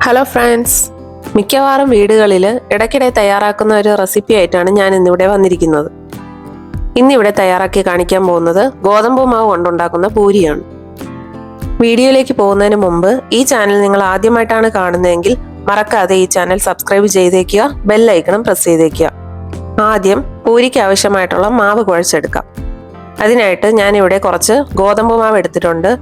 Hello friends, മിക്കവാറും വീടുകളിൽ ഇടയ്ക്കിടെ തയ്യാറാക്കുന്ന ഒരു റെസിപ്പി ആയിട്ടാണ് ഞാൻ ഇന്നിവിടെ വന്നിരിക്കുന്നത്. ഇന്നിവിടെ തയ്യാറാക്കി കാണിക്കാൻ പോകുന്നത് ഗോതമ്പ് മാവ് കൊണ്ടുണ്ടാക്കുന്ന പൂരിയാണ്. വീഡിയോയിലേക്ക് പോകുന്നതിന് മുമ്പ് ഈ ചാനൽ നിങ്ങൾ ആദ്യമായിട്ടാണ് കാണുന്നതെങ്കിൽ മറക്കാതെ ഈ ചാനൽ സബ്സ്ക്രൈബ് ചെയ്തേക്കുക, ബെല്ലൈക്കണും പ്രസ് ചെയ്തേക്കുക. ആദ്യം പൂരിക്ക് ആവശ്യമായിട്ടുള്ള മാവ് കുഴച്ചെടുക്കാം. അതിനായിട്ട് ഞാനിവിടെ കുറച്ച് ഗോതമ്പ് മാവ് എടുത്തിട്ടുണ്ട്.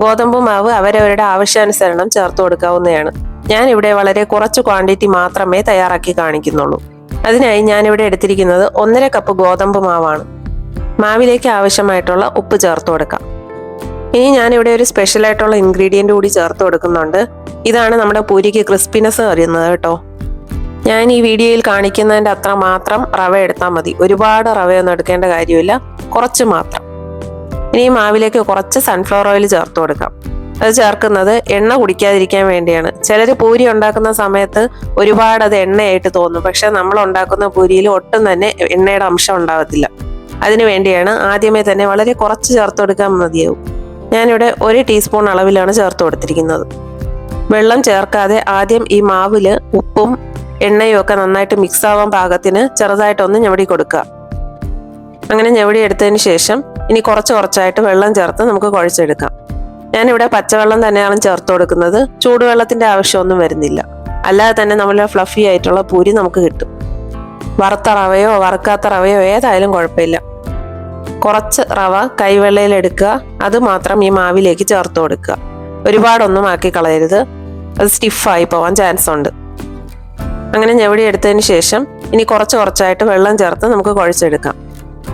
ഗോതമ്പ് മാവ് അവരവരുടെ ആവശ്യാനുസരണം ചേർത്ത് കൊടുക്കാവുന്നതാണ്. ഞാനിവിടെ വളരെ കുറച്ച് ക്വാണ്ടിറ്റി മാത്രമേ തയ്യാറാക്കി കാണിക്കുന്നുള്ളൂ. അതിനായി ഞാനിവിടെ എടുത്തിരിക്കുന്നത് 1.5 കപ്പ് ഗോതമ്പ് മാവാണ്. മാവിലേക്ക് ആവശ്യമായിട്ടുള്ള ഉപ്പ് ചേർത്ത് കൊടുക്കാം. ഇനി ഞാനിവിടെ ഒരു സ്പെഷ്യലായിട്ടുള്ള ഇൻഗ്രീഡിയൻ്റ് കൂടി ചേർത്ത് കൊടുക്കുന്നുണ്ട്. ഇതാണ് നമ്മുടെ പൂരിക്ക് ക്രിസ്പിനെസ് അറിയുന്നത് കേട്ടോ. ഞാൻ ഈ വീഡിയോയിൽ കാണിക്കുന്നതിൻ്റെ അത്ര മാത്രം റവ എടുത്താൽ മതി. ഒരുപാട് റവയൊന്നും എടുക്കേണ്ട കാര്യമില്ല, കുറച്ച് മാത്രം. ഇനി ഈ മാവിലേക്ക് കുറച്ച് സൺഫ്ലവർ ഓയിൽ ചേർത്ത് കൊടുക്കാം. അത് ചേർക്കുന്നത് എണ്ണ കുടിക്കാതിരിക്കാൻ വേണ്ടിയാണ്. ചിലർ പൂരി ഉണ്ടാക്കുന്ന സമയത്ത് ഒരുപാട് അത് എണ്ണയായിട്ട് തോന്നും, പക്ഷെ നമ്മൾ ഉണ്ടാക്കുന്ന പൂരിയിൽ ഒട്ടും തന്നെ എണ്ണയുടെ അംശം ഉണ്ടാകത്തില്ല. അതിനു വേണ്ടിയാണ് ആദ്യമേ തന്നെ വളരെ കുറച്ച് ചേർത്ത് കൊടുക്കാൻ മതിയാവും. ഞാനിവിടെ 1 ടീസ്പൂൺ അളവിലാണ് ചേർത്ത് കൊടുത്തിരിക്കുന്നത്. വെള്ളം ചേർക്കാതെ ആദ്യം ഈ മാവില് ഉപ്പും എണ്ണയും ഒക്കെ നന്നായിട്ട് മിക്സ് ആവാൻ പാകത്തിന് ചെറുതായിട്ടൊന്ന് ഞവടി കൊടുക്കുക. അങ്ങനെ ഞവടി എടുത്തതിന് ശേഷം ഇനി കുറച്ചായിട്ട് വെള്ളം ചേർത്ത് നമുക്ക് കുഴച്ചെടുക്കാം. ഞാനിവിടെ പച്ചവെള്ളം തന്നെയാണ് ചേർത്ത് കൊടുക്കുന്നത്. ചൂടുവെള്ളത്തിന്റെ ആവശ്യമൊന്നും വരുന്നില്ല. അല്ലാതെ തന്നെ നമ്മൾ ഫ്ലഫി ആയിട്ടുള്ള പൂരി നമുക്ക് കിട്ടും. വറുത്ത റവയോ വറുക്കാത്ത റവയോ ഏതായാലും കുഴപ്പമില്ല. കുറച്ച് റവ കൈവെള്ളയിൽ എടുക്കുക, അത് മാത്രം ഈ മാവിലേക്ക് ചേർത്ത് കൊടുക്കുക. ഒരുപാടൊന്നും ആക്കി കളയരുത്, അത് സ്റ്റിഫായി പോവാൻ ചാൻസ് ഉണ്ട്. അങ്ങനെ ഞവടി എടുത്തതിന് ശേഷം ഇനി കുറച്ചായിട്ട് വെള്ളം ചേർത്ത് നമുക്ക് കുഴച്ചെടുക്കാം.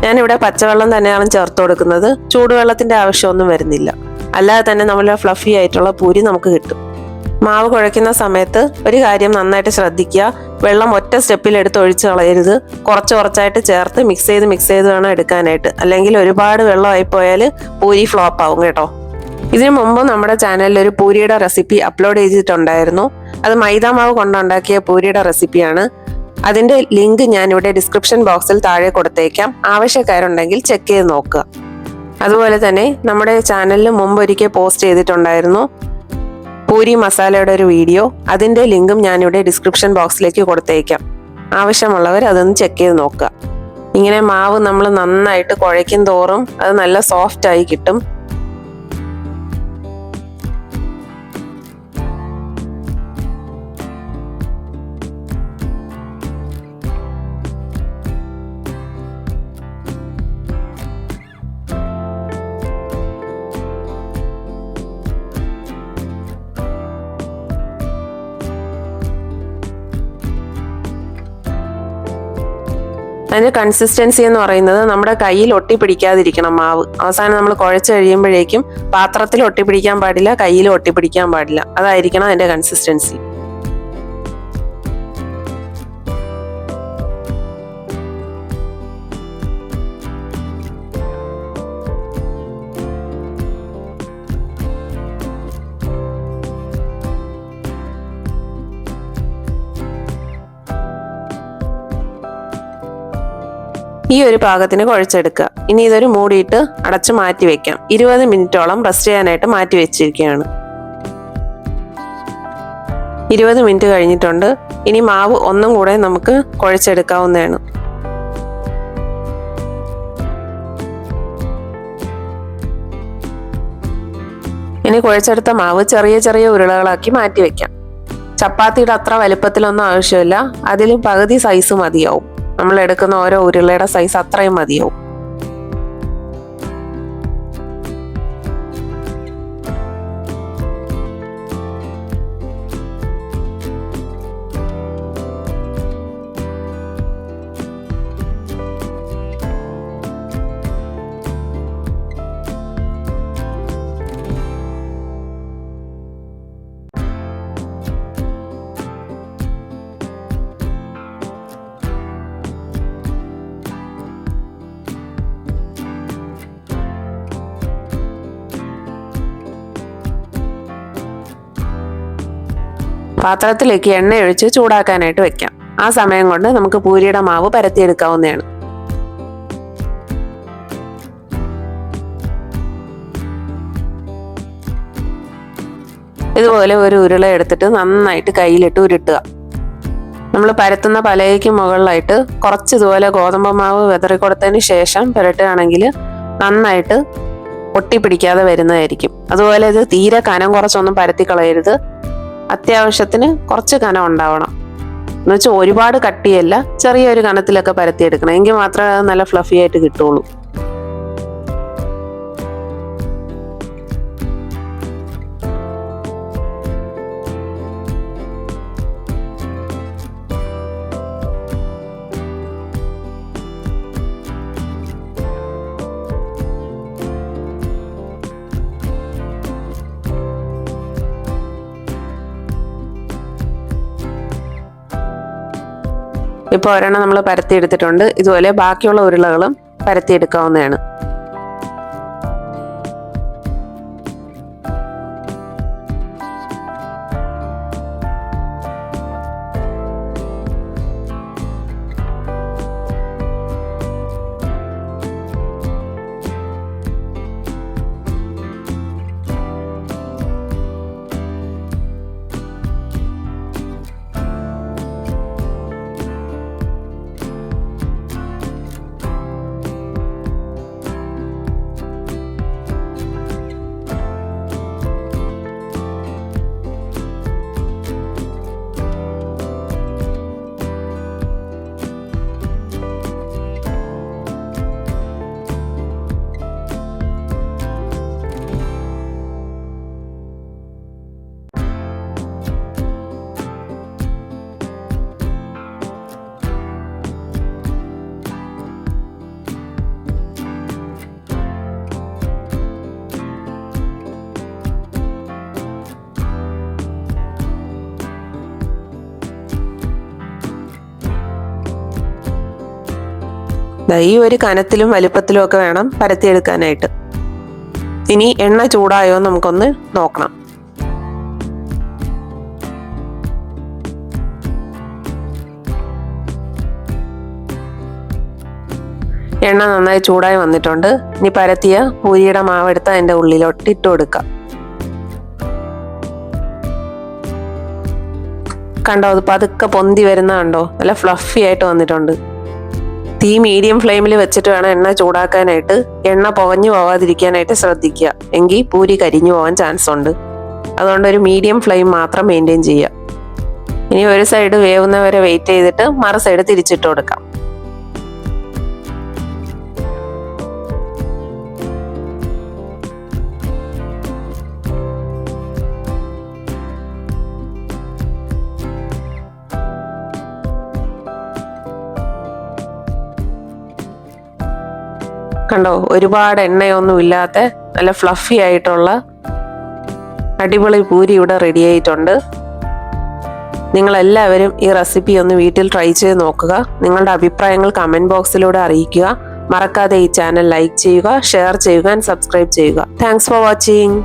ഞാനിവിടെ പച്ചവെള്ളം തന്നെയാണ് ചേർത്ത് കൊടുക്കുന്നത്. ചൂടുവെള്ളത്തിന്റെ ആവശ്യമൊന്നും വരുന്നില്ല. അല്ലാതെ തന്നെ നമ്മൾ ഫ്ലഫി ആയിട്ടുള്ള പൂരി നമുക്ക് കിട്ടും. മാവ് കുഴയ്ക്കുന്ന സമയത്ത് ഒരു കാര്യം നന്നായിട്ട് ശ്രദ്ധിക്കുക. വെള്ളം ഒറ്റ സ്റ്റെപ്പിൽ എടുത്ത് ഒഴിച്ച് കളയരുത്. കുറച്ചായിട്ട് ചേർത്ത് മിക്സ് ചെയ്ത് വേണം എടുക്കാനായിട്ട്. അല്ലെങ്കിൽ ഒരുപാട് വെള്ളമായി പോയാൽ പൂരി ഫ്ലോപ്പ് ആവും കേട്ടോ. ഇതിനു മുമ്പ് നമ്മുടെ ചാനലിൽ ഒരു പൂരിയുടെ റെസിപ്പി അപ്ലോഡ് ചെയ്തിട്ടുണ്ടായിരുന്നു. അത് മൈദാമാവ് കൊണ്ടുണ്ടാക്കിയ പൂരിയുടെ റെസിപ്പിയാണ്. അതിന്റെ ലിങ്ക് ഞാനിവിടെ ഡിസ്ക്രിപ്ഷൻ ബോക്സിൽ താഴെ കൊടുത്തേക്കാം. ആവശ്യക്കാരുണ്ടെങ്കിൽ ചെക്ക് ചെയ്ത് നോക്കുക. അതുപോലെ തന്നെ നമ്മുടെ ചാനലിൽ മുമ്പ് ഒരിക്കൽ പോസ്റ്റ് ചെയ്തിട്ടുണ്ടായിരുന്നു പൂരി മസാലയുടെ ഒരു വീഡിയോ. അതിന്റെ ലിങ്കും ഞാനിവിടെ ഡിസ്ക്രിപ്ഷൻ ബോക്സിലേക്ക് കൊടുത്തേക്കാം. ആവശ്യമുള്ളവർ അതൊന്ന് ചെക്ക് ചെയ്ത് നോക്കുക. ഇങ്ങനെ മാവ് നമ്മൾ നന്നായിട്ട് കുഴയ്ക്കും തോറും അത് നല്ല സോഫ്റ്റ് ആയി കിട്ടും. അതിന്റെ കൺസിസ്റ്റൻസി എന്ന് പറയുന്നത് നമ്മുടെ കയ്യിൽ ഒട്ടിപ്പിടിക്കാതിരിക്കണം മാവ്. അവസാനം നമ്മൾ കുഴച്ച് കഴിയുമ്പോഴേക്കും പാത്രത്തിൽ ഒട്ടിപ്പിടിക്കാൻ പാടില്ല, കയ്യിൽ ഒട്ടിപ്പിടിക്കാൻ പാടില്ല. അതായിരിക്കണം അതിന്റെ കൺസിസ്റ്റൻസി. ഈ ഒരു പാകത്തിന് കുഴച്ചെടുക്കുക. ഇനി ഇതൊരു മൂടിയിട്ട് അടച്ച് മാറ്റി വെക്കാം. 20 മിനിറ്റോളം റെസ്റ്റ് ചെയ്യാനായിട്ട് മാറ്റി വെച്ചിരിക്കുകയാണ്. 20 മിനിറ്റ് കഴിഞ്ഞിട്ടുണ്ട്. ഇനി മാവ് ഒന്നും കൂടെ നമുക്ക് കുഴച്ചെടുക്കാവുന്നതാണ്. ഇനി കുഴച്ചെടുത്ത മാവ് ചെറിയ ഉരുളകളാക്കി മാറ്റി വെക്കാം. ചപ്പാത്തിയുടെ അത്ര വലുപ്പത്തിലൊന്നും ആവശ്യമില്ല. അതിലും പകുതി സൈസ് മതിയാവും. നമ്മൾ എടുക്കുന്ന ഓരോ ഉരുളയുടെ സൈസ് അത്രയും മതിയാവും. പാത്രത്തിലേക്ക് എണ്ണ ഒഴിച്ച് ചൂടാക്കാനായിട്ട് വെക്കാം. ആ സമയം കൊണ്ട് നമുക്ക് പൂരിയുടെ മാവ് പരത്തിയെടുക്കാവുന്നതാണ്. ഇതുപോലെ ഒരു ഉരുള എടുത്തിട്ട് നന്നായിട്ട് കയ്യിലിട്ട് ഉരുട്ടുക. നമ്മൾ പരത്തുന്ന പലകയ്ക്ക് മുകളിലായിട്ട് കുറച്ച് ഇതുപോലെ ഗോതമ്പ് മാവ് വിതറി കൊടുത്തതിന് ശേഷം പുരട്ടുകയാണെങ്കിൽ നന്നായിട്ട് ഒട്ടിപ്പിടിക്കാതെ വരുന്നതായിരിക്കും. അതുപോലെ ഇത് തീരെ കനം കുറച്ചൊന്നും പരത്തി കളയരുത്. അത്യാവശ്യത്തിന് കുറച്ച് കനം ഉണ്ടാവണം. എന്നുവെച്ചാൽ ഒരുപാട് കട്ടിയല്ല, ചെറിയൊരു കനത്തിലൊക്കെ പരത്തിയെടുക്കണം. എങ്കിൽ മാത്രമേ അത് നല്ല ഫ്ലഫി ആയിട്ട് കിട്ടുള്ളൂ. ഇപ്പോൾ ഒരെണ്ണം നമ്മൾ പരത്തിയെടുത്തിട്ടുണ്ട്. ഇതുപോലെ ബാക്കിയുള്ള ഉരുളകളും പരത്തിയെടുക്കാവുന്നതാണ്. ഈ ഒരു കനത്തിലും വലിപ്പത്തിലും ഒക്കെ വേണം പരത്തിയെടുക്കാനായിട്ട്. ഇനി എണ്ണ ചൂടായോ നമുക്കൊന്ന് നോക്കണം. എണ്ണ നന്നായി ചൂടായി വന്നിട്ടുണ്ട്. ഇനി പരത്തിയ പൂരിയുടെ മാവെടുത്ത് അതിൻ്റെ ഉള്ളിലോട്ട് ഇട്ട് കൊടുക്കാം. കണ്ടോ, അത് പതുക്കെ പൊന്തി വരുന്ന കണ്ടോ, നല്ല ഫ്ലഫി ആയിട്ട് വന്നിട്ടുണ്ട്. തീ മീഡിയം ഫ്ലെയിമിൽ വെച്ചിട്ട് വേണം എണ്ണ ചൂടാക്കാനായിട്ട്. എണ്ണ പുകഞ്ഞു പോവാതിരിക്കാനായിട്ട് ശ്രദ്ധിക്കുക, എങ്കിൽ പൂരി കരിഞ്ഞു പോകാൻ ചാൻസ് ഉണ്ട്. അതുകൊണ്ട് ഒരു മീഡിയം ഫ്ലെയിം മാത്രം മെയിൻറ്റെയിൻ ചെയ്യുക. ഇനി ഒരു സൈഡ് വേവുന്നവരെ വെയിറ്റ് ചെയ്തിട്ട് മറു സൈഡ് തിരിച്ചിട്ട് കൊടുക്കാം. കണ്ടോ, ഒരുപാട് എണ്ണയൊന്നും ഇല്ലാത്ത നല്ല ഫ്ലഫി ആയിട്ടുള്ള അടിപൊളി പൂരി ഇവിടെ റെഡി ആയിട്ടുണ്ട്. നിങ്ങളെല്ലാവരും ഈ റെസിപ്പി ഒന്ന് വീട്ടിൽ ട്രൈ ചെയ്ത് നോക്കുക. നിങ്ങളുടെ അഭിപ്രായങ്ങൾ കമൻറ്റ് ബോക്സിലൂടെ അറിയിക്കുക. മറക്കാതെ ഈ ചാനൽ ലൈക്ക് ചെയ്യുക, ഷെയർ ചെയ്യുക ആൻഡ് സബ്സ്ക്രൈബ് ചെയ്യുക. Thanks for watching.